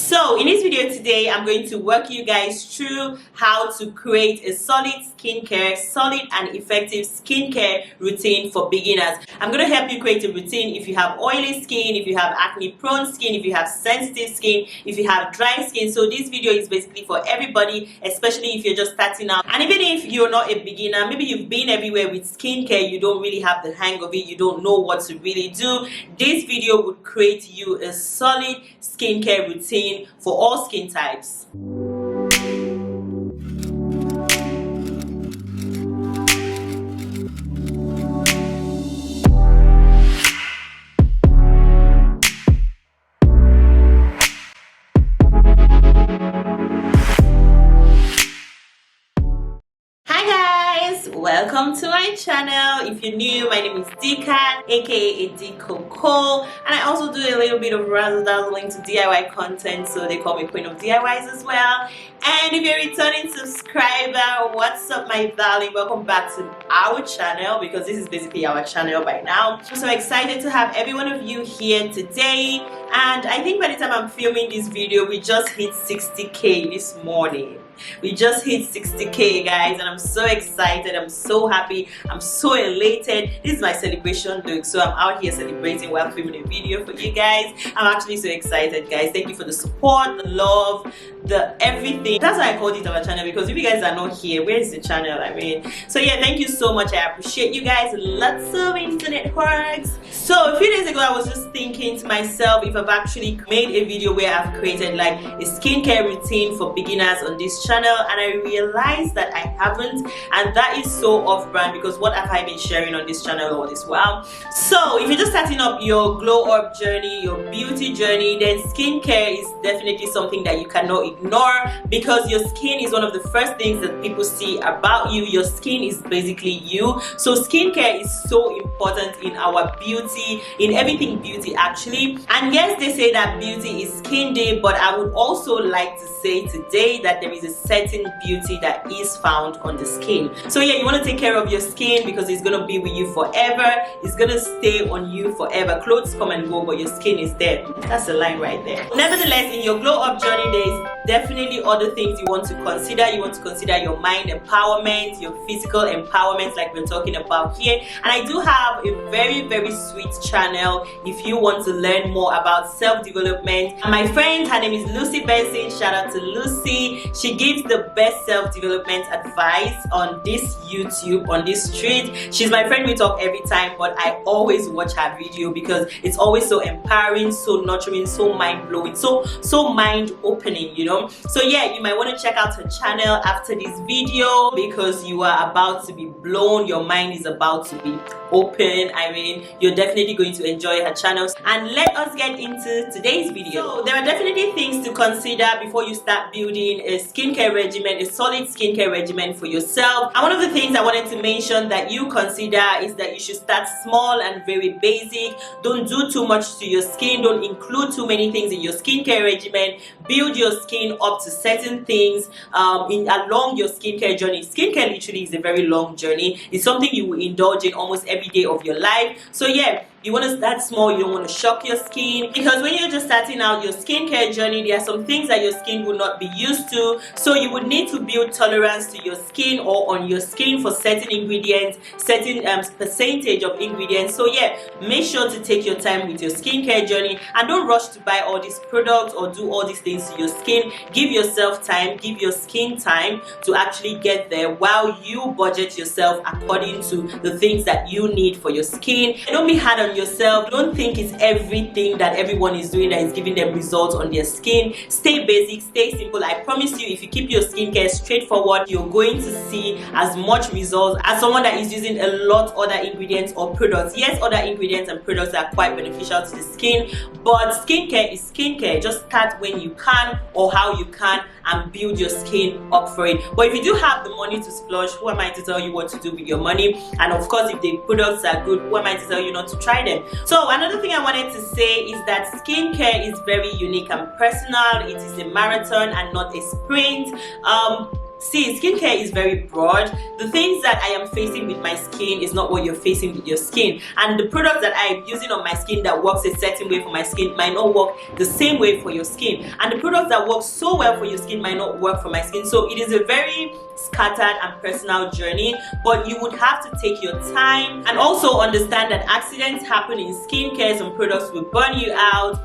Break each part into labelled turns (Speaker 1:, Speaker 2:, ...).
Speaker 1: So in this video today, I'm going to walk you guys through how to create a solid and effective skincare routine for beginners. I'm going to help you create a routine if you have oily skin, if you have acne prone skin, if you have sensitive skin, if you have dry skin. So this video is basically for everybody, especially if you're just starting out. And even if you're not a beginner, maybe you've been everywhere with skincare, you don't really have the hang of it, you don't know what to really do. This video would create you a solid skincare routine for all skin types. Welcome to my channel. If you're new, my name is Dikan, aka Coco, and I also do a little bit of razzle dazzling to DIY content, so they call me Queen of DIYs as well. And if you're a returning subscriber, what's up my darling? Welcome back to our channel, because this is basically our channel by now. I'm so excited to have every one of you here today, and I think by the time I'm filming this video, we just hit 60k this morning. We just hit 60k guys, and I'm so excited, I'm so happy, I'm so elated. This is my celebration look, so I'm out here celebrating while filming a video for you guys. I'm actually so excited guys. Thank you for the support, the love, the everything. That's why I called it our channel, because if you guys are not here, where is the channel? I mean, so yeah, thank you so much. I appreciate you guys. Lots of internet hugs. So a few days ago I was just thinking to myself if I've actually made a video where I've created like a skincare routine for beginners on this channel, and I realized that I haven't, and that is so off-brand, because what have I been sharing on this channel all this while? So if you're just starting up your glow up journey, your beauty journey, then skincare is definitely something that you cannot ignore, because your skin is one of the first things that people see about you. Your skin is basically you. So skincare is so important in our beauty, in everything beauty actually. And yes, they say that beauty is skin day, but I would also like to say today that there is a certain beauty that is found on the skin. So yeah, you want to take care of your skin, because it's going to be with you forever. It's going to stay on you forever. Clothes come and go, but your skin is there. That's the line right there. Nevertheless, in your glow up journey, there is definitely other things you want to consider. You want to consider your mind empowerment, your physical empowerment, like we're talking about here. And I do have a very sweet channel if you want to learn more about self-development. And my friend, her name is Lucy Benson. Shout out to Lucy. She gives the best self-development advice on this YouTube, on this street. She's my friend, we talk every time, but I always watch her video because it's always so empowering, so nurturing, so mind-blowing, so mind-opening, you know. So yeah, you might want to check out her channel after this video, because you are about to be blown. Your mind is about to be open. I mean, you're definitely going to enjoy her channel. And let us get into today's video. So there are definitely things to consider before you start building a skincare regimen, a solid skincare regimen for yourself. And one of the things I wanted to mention that you consider is that you should start small and very basic. Don't do too much to your skin. Don't include too many things in your skincare regimen. Build your skin up to certain things along your skincare journey. Skincare literally is a very long journey. It's something you will indulge in almost every day of your life. So yeah, you want to start small. You don't want to shock your skin, because when you're just starting out your skincare journey, there are some things that your skin will not be used to. So you would need to build tolerance to your skin, or on your skin, for certain ingredients, certain percentage of ingredients. So yeah, make sure to take your time with your skincare journey, and don't rush to buy all these products or do all these things to your skin. Give yourself time, give your skin time to actually get there, while you budget yourself according to the things that you need for your skin. Don't be hard on yourself. Don't think it's everything that everyone is doing that is giving them results on their skin. Stay basic, stay simple. I promise you, if you keep your skincare straightforward, you're going to see as much results as someone that is using a lot other ingredients or products. Yes, other ingredients and products are quite beneficial to the skin, but skincare is skincare. Just start when you can or how you can, and build your skin up for it. But if you do have the money to splurge, who am I to tell you what to do with your money? And of course, if the products are good, who am I to tell you not to try them? So another thing I wanted to say is that skincare is very unique and personal. It is a marathon and not a sprint. see, skincare is very broad. The things that I am facing with my skin is not what you're facing with your skin, and the product that I'm using on my skin that works a certain way for my skin might not work the same way for your skin, and the product that works so well for your skin might not work for my skin. So it is a very scattered and personal journey, but you would have to take your time and also understand that accidents happen in skincare. Some products will burn you out,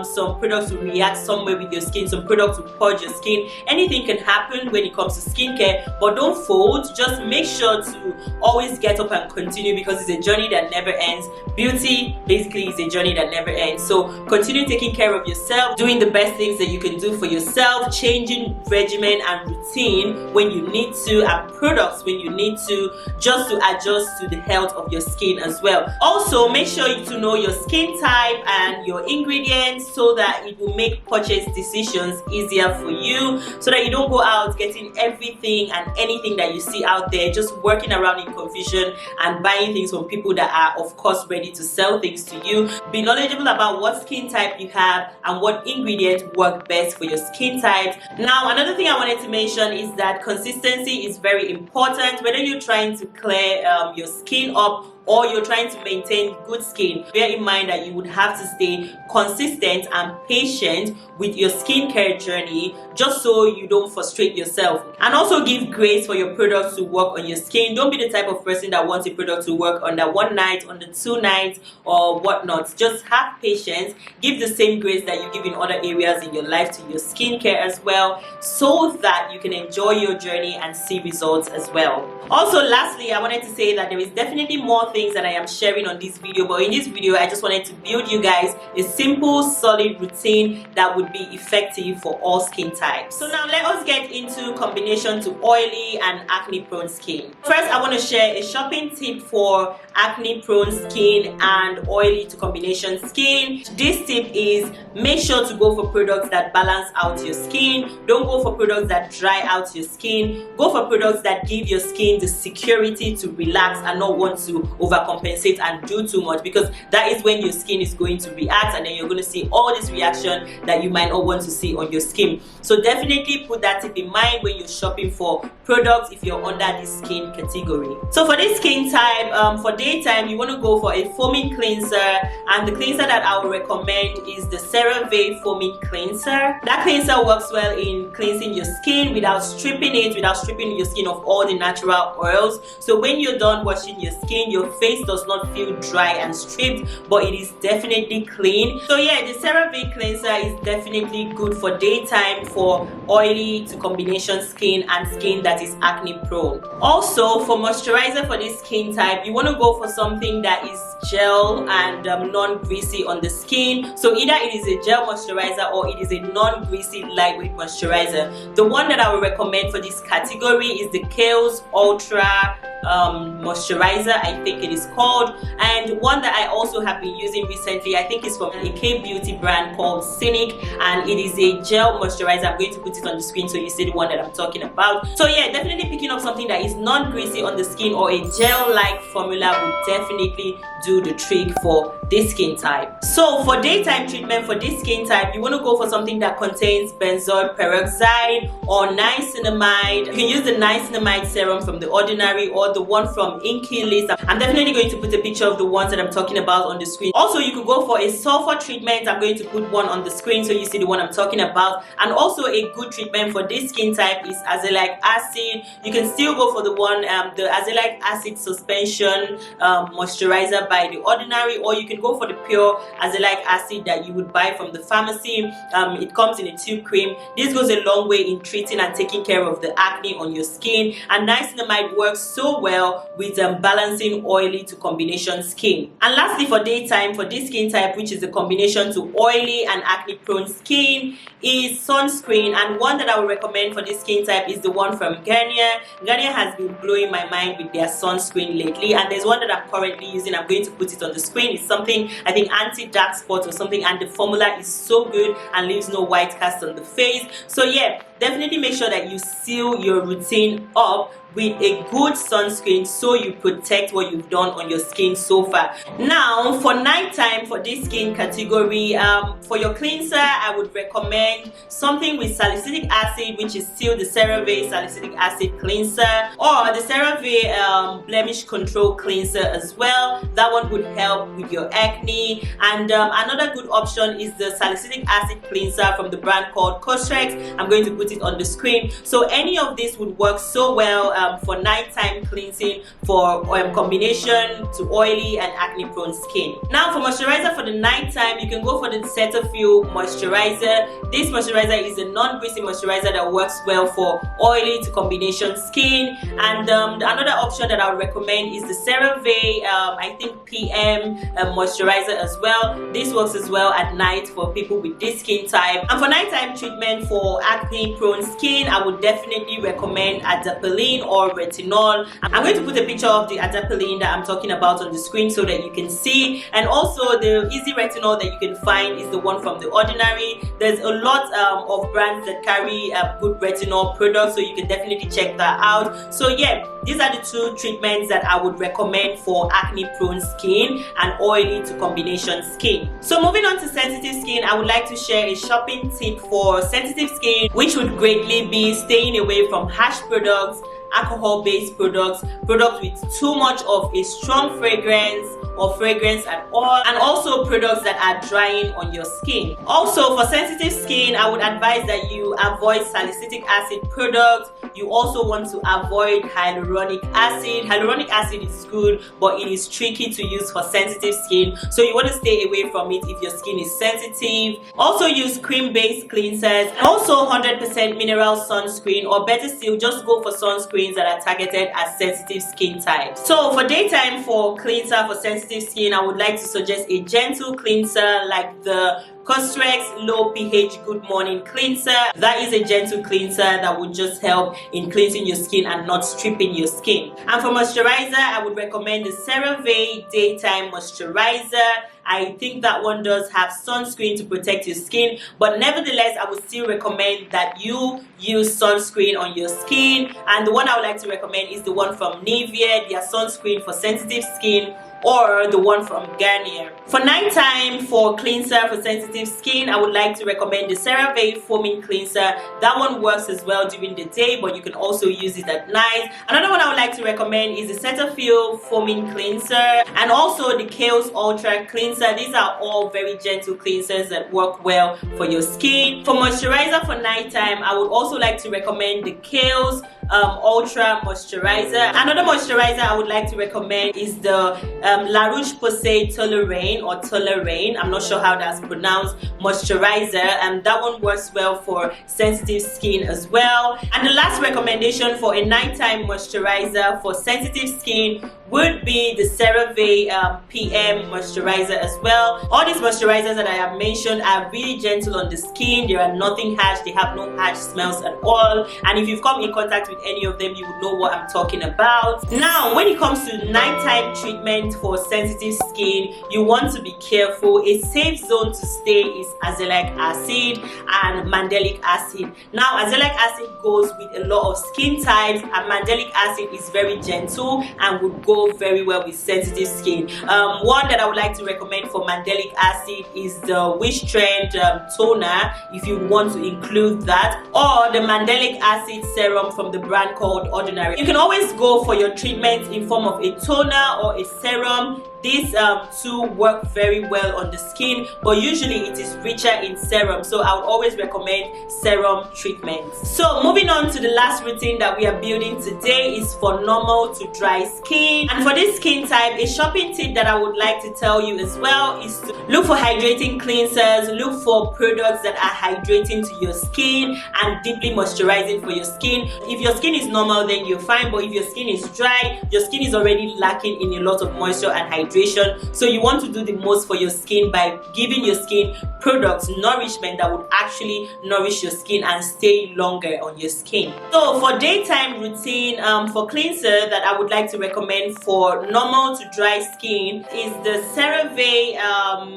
Speaker 1: some products will react some way with your skin, some products will purge your skin. Anything can happen when it comes to skincare, but don't fold. Just make sure to always get up and continue, because it's a journey that never ends. Beauty basically is a journey that never ends. So continue taking care of yourself, doing the best things that you can do for yourself, changing regimen and routine when you need to, and products when you need to, just to adjust to the health of your skin as well. Also, make sure to know your skin type and your ingredients so that it will make purchase decisions easier for you, so that you don't go out getting everything and anything that you see out there, just working around in confusion and buying things from people that are of course ready to sell things to you. Be knowledgeable about what skin type you have and what ingredients work best for your skin type. Now, another thing I wanted to mention is that consistency is very important. Whether you're trying to clear your skin up or you're trying to maintain good skin, bear in mind that you would have to stay consistent and patient with your skincare journey, just so you don't frustrate yourself. And also give grace for your products to work on your skin. Don't be the type of person that wants a product to work on that one night, on the 2 nights, or whatnot. Just have patience. Give the same grace that you give in other areas in your life to your skincare as well, so that you can enjoy your journey and see results as well. Also, lastly, I wanted to say that there is definitely more things that I am sharing on this video, but in this video I just wanted to build you guys a simple, solid routine that would be effective for all skin types. So now let us get into combination to oily and acne prone skin. First, I want to share a shopping tip for acne prone skin and oily to combination skin. This tip is, make sure to go for products that balance out your skin. Don't go for products that dry out your skin. Go for products that give your skin the security to relax and not want to overcompensate and do too much, because that is when your skin is going to react, and then you're going to see all this reaction that you might not want to see on your skin. So definitely put that tip in mind when you're shopping for products if you're under this skin category. So for this skin type, for daytime, you want to go for a foaming cleanser, and the cleanser that I would recommend is the Cerave foaming cleanser. That cleanser works well in cleansing your skin without stripping your skin of all the natural oils. So when you're done washing your skin, your face does not feel dry and stripped, but it is definitely clean. So yeah, the Cerave cleanser is definitely good for daytime for oily to combination skin and skin that is acne prone. Also, for moisturizer for this skin type, you want to go for something that is gel and non-greasy on the skin. So either it is a gel moisturizer or it is a non-greasy lightweight moisturizer. The one that I would recommend for this category is the Kiehl's Ultra moisturizer, I think it is called, and one that I also have been using recently, I think it's from a K-beauty brand called Cynic, and it is a gel moisturizer. I'm going to put it on the screen so you see the one that I'm talking about. So yeah, definitely picking up something that is non-greasy on the skin or a gel-like formula would definitely do the trick for this skin type. So for daytime treatment for this skin type, you want to go for something that contains benzoyl peroxide or niacinamide. You can use the niacinamide serum from The Ordinary or the one from Inky List. I'm definitely going to put a picture of the ones that I'm talking about on the screen. Also, you could go for a sulfur treatment. I'm going to put one on the screen so you see the one I'm talking about. And also a good treatment for this skin type is azelaic acid. You can still go for the one, the azelaic acid suspension moisturizer by The Ordinary, or you can go for the pure azelaic acid that you would buy from the pharmacy. It comes in a tube cream. This goes a long way in treating and taking care of the acne on your skin, and niacinamide works so well with balancing oily to combination skin. And lastly, for daytime for this skin type, which is a combination to oily and acne prone skin, is sunscreen. And one that I would recommend for this skin type is the one from Garnier. Garnier has been blowing my mind with their sunscreen lately, and there's one that I'm currently using. I'm going to put it on the screen. It's something, I think, anti-dark spots or something, and the formula is so good and leaves no white cast on the face. So yeah, definitely make sure that you seal your routine up with a good sunscreen so you protect what you've done on your skin so far. Now for nighttime, for this skin category, for your cleanser, I would recommend something with salicylic acid, which is still the Cerave salicylic acid cleanser, or the Cerave blemish control cleanser as well. That one would help with your acne. And another good option is the salicylic acid cleanser from the brand called Cosrx. I'm going to put it on the screen. So any of this would work so well for nighttime cleansing, for combination to oily and acne prone skin. Now for moisturizer for the nighttime, you can go for the Cetaphil moisturizer. This moisturizer is a non-greasy moisturizer that works well for oily to combination skin. And another option that I would recommend is the Cerave I think PM moisturizer as well. This works as well at night for people with this skin type. And for nighttime treatment for acne prone skin, I would definitely recommend adapalene or retinol. I'm going to put a picture of the adapalene that I'm talking about on the screen so that you can see. And also the easy retinol that you can find is the one from The Ordinary. There's a lot of brands that carry good retinol products, so you can definitely check that out. So yeah, these are the two treatments that I would recommend for acne prone skin and oily to combination skin. So moving on to sensitive skin, I would like to share a shopping tip for sensitive skin, which would greatly be staying away from harsh products, alcohol-based products with too much of a strong fragrance or fragrance at all, and also products that are drying on your skin. Also for sensitive skin, I would advise that you avoid salicylic acid products. You also want to avoid hyaluronic acid. Hyaluronic acid is good, but it is tricky to use for sensitive skin, so you want to stay away from it if your skin is sensitive. Also use cream-based cleansers, and also 100% mineral sunscreen, or better still, just go for sunscreens that are targeted at sensitive skin types. So for daytime, for cleanser for sensitive skin, I would like to suggest a gentle cleanser like the Cosrx Low pH Good Morning Cleanser. That is a gentle cleanser that would just help in cleansing your skin and not stripping your skin. And for moisturizer, I would recommend the Cerave Daytime Moisturizer. I think that one does have sunscreen to protect your skin, but nevertheless, I would still recommend that you use sunscreen on your skin. And the one I would like to recommend is the one from Nivea, their sunscreen for sensitive skin, or the one from Garnier. For nighttime, for cleanser for sensitive skin, I would like to recommend the Cerave Foaming Cleanser. That one works as well during the day, but you can also use it at night. Another one I would like to recommend is the Cetaphil Foaming Cleanser, and also the Kiehl's Ultra Cleanser. These are all very gentle cleansers that work well for your skin. For moisturizer for nighttime, I would also like to recommend the Kiehl's Ultra Moisturizer. Another moisturizer I would like to recommend is the La Roche-Posay Toleraine or Toleraine, I'm not sure how that's pronounced, moisturizer, and that one works well for sensitive skin as well. And the last recommendation for a nighttime moisturizer for sensitive skin would be the Cerave PM moisturizer as well. All these moisturizers that I have mentioned are really gentle on the skin. They are nothing harsh, they have no harsh smells at all, and if you've come in contact with any of them, you would know what I'm talking about. Now when it comes to nighttime treatment for sensitive skin, you want to be careful. A safe zone to stay is azelaic acid and mandelic acid. Now azelaic acid goes with a lot of skin types, and mandelic acid is very gentle and would go very well with sensitive skin. One that I would like to recommend for mandelic acid is the Wish Trend toner, if you want to include that, or the mandelic acid serum from the brand called Ordinary. You can always go for your treatment in form of a toner or a serum. These two work very well on the skin, but usually it is richer in serum, so I would always recommend serum treatments. So moving on to the last routine that we are building today is for normal to dry skin. And for this skin type, a shopping tip that I would like to tell you as well is to look for hydrating cleansers. Look for products that are hydrating to your skin and deeply moisturizing for your skin. If your skin is normal, then you're fine, but if your skin is dry, your skin is already lacking in a lot of moisture and hydration, hydration. So you want to do the most for your skin by giving your skin products, nourishment that would actually nourish your skin and stay longer on your skin. So for daytime routine, for cleanser that I would like to recommend for normal to dry skin is the Cerave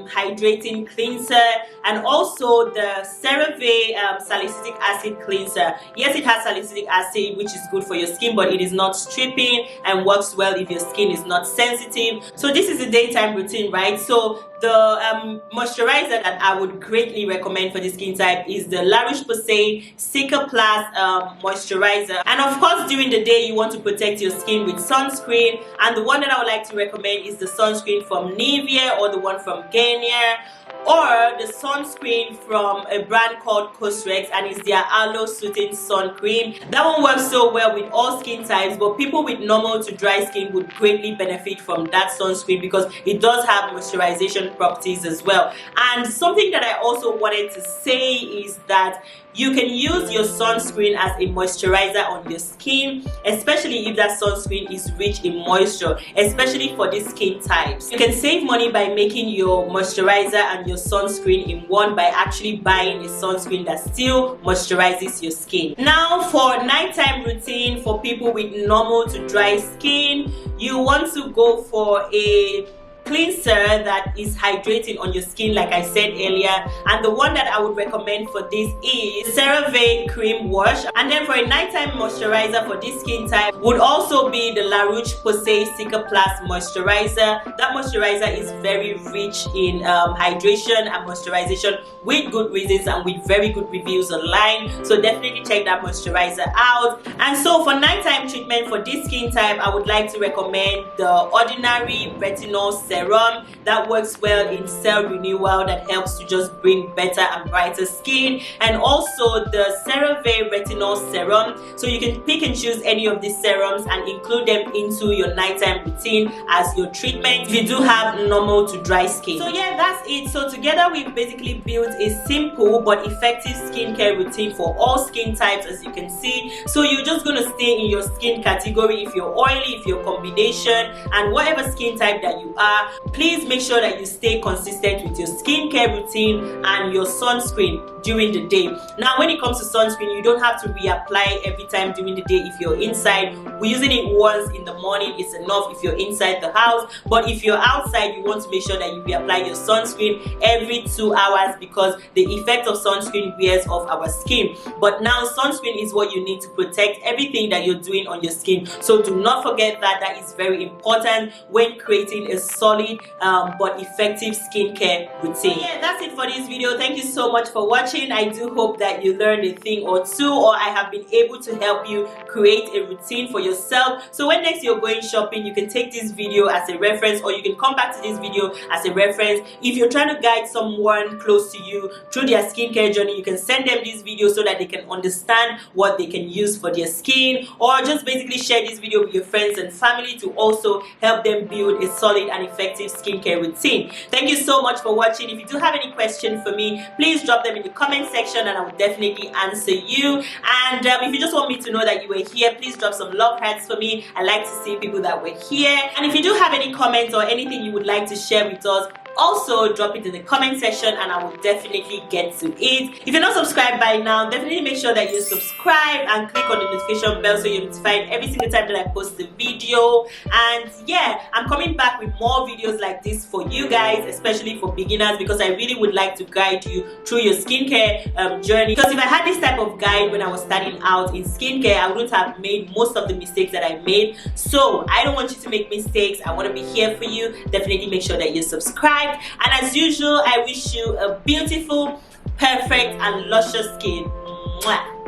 Speaker 1: Hydrating Cleanser, and also the Cerave Salicylic Acid Cleanser. Yes, it has salicylic acid, which is good for your skin, but it is not stripping and works well if your skin is not sensitive. So this is the daytime routine, right? So the moisturizer that I would greatly recommend for this skin type is the La Roche-Posay Cicaplast moisturizer. And of course, during the day you want to protect your skin with sunscreen, and the one that I would like to recommend is the sunscreen from Nivea or the one from Garnier, or the sunscreen from a brand called Cosrx, and it's their Aloe Soothing Sun Cream. That one works so well with all skin types, but people with normal to dry skin would greatly benefit from that sunscreen because it does have moisturization properties as well. And something that I also wanted to say is that you can use your sunscreen as a moisturizer on your skin, especially if that sunscreen is rich in moisture, especially for these skin types. You can save money by making your moisturizer and your sunscreen in one by actually buying a sunscreen that still moisturizes your skin. Now for nighttime routine for people with normal to dry skin, you want to go for a cleanser that is hydrating on your skin, like I said earlier, and the one that I would recommend for this is Cerave Cream Wash. And then for a nighttime moisturizer for this skin type would also be the La Roche-Posay Cicaplast moisturizer. That moisturizer is very rich in hydration and moisturization with good reasons and with very good reviews online, so definitely check that moisturizer out. And so for nighttime treatment for this skin type, I would like to recommend the Ordinary Retinol Serum. That works well in cell renewal, that helps to just bring better and brighter skin, and also the Cerave Retinol Serum. So you can pick and choose any of these serums and include them into your nighttime routine as your treatment if you do have normal to dry skin. So yeah, that's it. So together we've basically built a simple but effective skincare routine for all skin types, as you can see. So you're just going to stay in your skin category if you're oily, if you're combination, and whatever skin type that you are. Please make sure that you stay consistent with your skincare routine and your sunscreen during the day. Now when it comes to sunscreen, you don't have to reapply every time during the day if you're inside. We're using it once in the morning, it's enough if you're inside the house. But if you're outside, you want to make sure that you reapply your sunscreen every 2 hours, because the effect of sunscreen wears off our skin. But now sunscreen is what you need to protect everything that you're doing on your skin. So do not forget that. That is very important when creating a solid but effective skincare routine. So yeah, that's it for this video. Thank you so much for watching. I do hope that you learned a thing or two, or I have been able to help you create a routine for yourself. So when next you're going shopping, you can take this video as a reference, or you can come back to this video as a reference. If you're trying to guide someone close to you through their skincare journey, you can send them this video so that they can understand what they can use for their skin, or just basically share this video with your friends and family to also help them build a solid and effective skincare routine. Thank you so much for watching. If you do have any questions for me, please drop them in the comment section and I will definitely answer you. And if you just want me to know that you were here, please drop some love hearts for me. I like to see people that were here. And if you do have any comments or anything you would like to share with us, also drop it in the comment section and I will definitely get to it. If you're not subscribed by now, definitely make sure that you subscribe and click on the notification bell so you're notified every single time that I post a video. And yeah, I'm coming back with more videos like this for you guys, especially for beginners, because I really would like to guide you through your skincare journey. Because if I had this type of guide when I was starting out in skincare, I wouldn't have made most of the mistakes that I made. So I don't want you to make mistakes. I want to be here for you. Definitely make sure that you subscribe. And as usual, I wish you a beautiful, perfect, and luscious skin. Mwah.